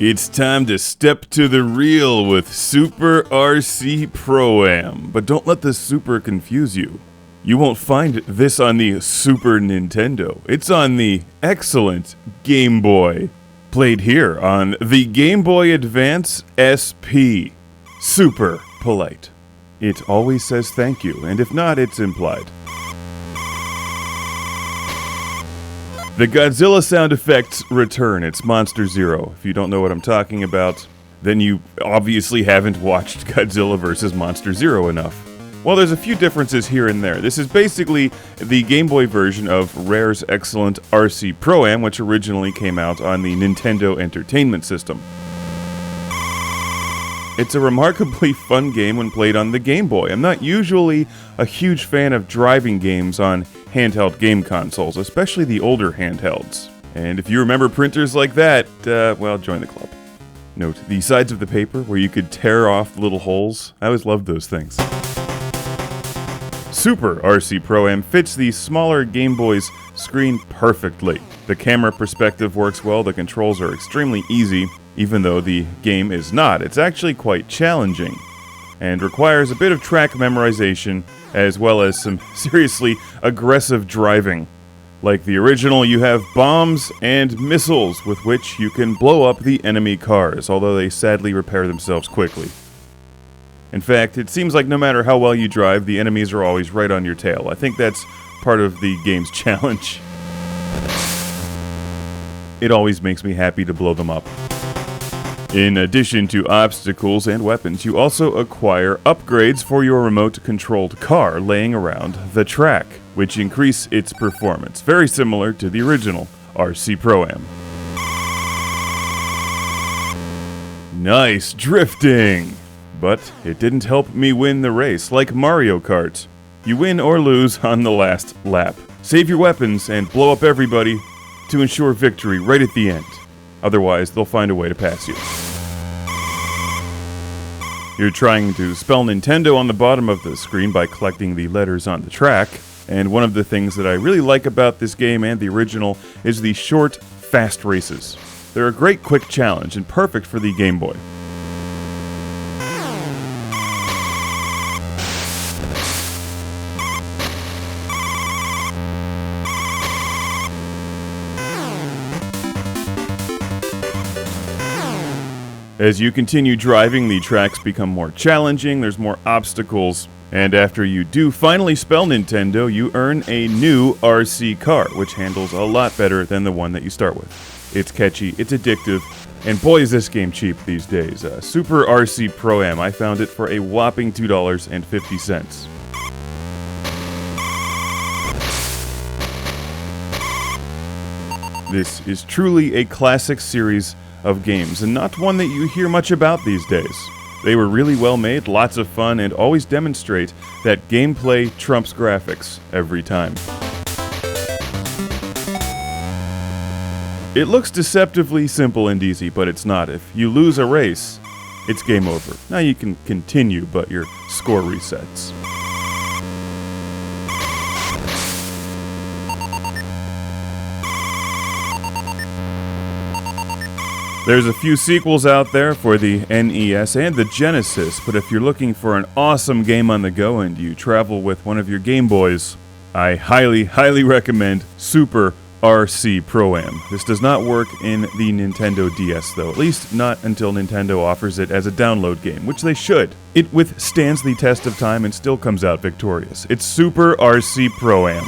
It's time to step to the reel with Super RC PROAM, but don't let the Super confuse you. You won't find this on the Super Nintendo. It's on the excellent Game Boy. Played here on the Game Boy Advance SP. Super polite. It always says thank you, and if not, it's implied. The Godzilla sound effects return. It's Monster Zero. If you don't know what I'm talking about, then you obviously haven't watched Godzilla vs. Monster Zero enough. Well, there's a few differences here and there. This is basically the Game Boy version of Rare's excellent RC PROAM, which originally came out on the Nintendo Entertainment System. It's a remarkably fun game when played on the Game Boy. I'm not usually a huge fan of driving games on handheld game consoles, especially the older handhelds. And if you remember printers like that, well, join the club. Note, the sides of the paper where you could tear off the little holes, I always loved those things. Super RC PROAM fits the smaller Game Boy's screen perfectly. The camera perspective works well, the controls are extremely easy, even though the game is not. It's actually quite challenging, and requires a bit of track memorization, as well as some seriously aggressive driving. Like the original, you have bombs and missiles with which you can blow up the enemy cars, although they sadly repair themselves quickly. In fact, it seems like no matter how well you drive, the enemies are always right on your tail. I think that's part of the game's challenge. It always makes me happy to blow them up. In addition to obstacles and weapons, you also acquire upgrades for your remote-controlled car laying around the track, which increase its performance, very similar to the original RC PROAM. Nice drifting! But it didn't help me win the race, like Mario Kart. You win or lose on the last lap. Save your weapons and blow up everybody to ensure victory right at the end. Otherwise, they'll find a way to pass you. You're trying to spell Nintendo on the bottom of the screen by collecting the letters on the track, and one of the things that I really like about this game and the original is the short, fast races. They're a great quick challenge and perfect for the Game Boy. As you continue driving, the tracks become more challenging, there's more obstacles, and after you do finally spell Nintendo, you earn a new RC car, which handles a lot better than the one that you start with. It's catchy, it's addictive, and boy is this game cheap these days. Super RC PROAM, I found it for a whopping $2.50. This is truly a classic series of games, and not one that you hear much about these days. They were really well made, lots of fun, and always demonstrate that gameplay trumps graphics every time. It looks deceptively simple and easy, but it's not. If you lose a race, it's game over. Now you can continue, but your score resets. There's a few sequels out there for the NES and the Genesis, but if you're looking for an awesome game on the go and you travel with one of your Game Boys, I highly, highly recommend Super RC PROAM. This does not work in the Nintendo DS though, at least not until Nintendo offers it as a download game, which they should. It withstands the test of time and still comes out victorious. It's Super RC PROAM.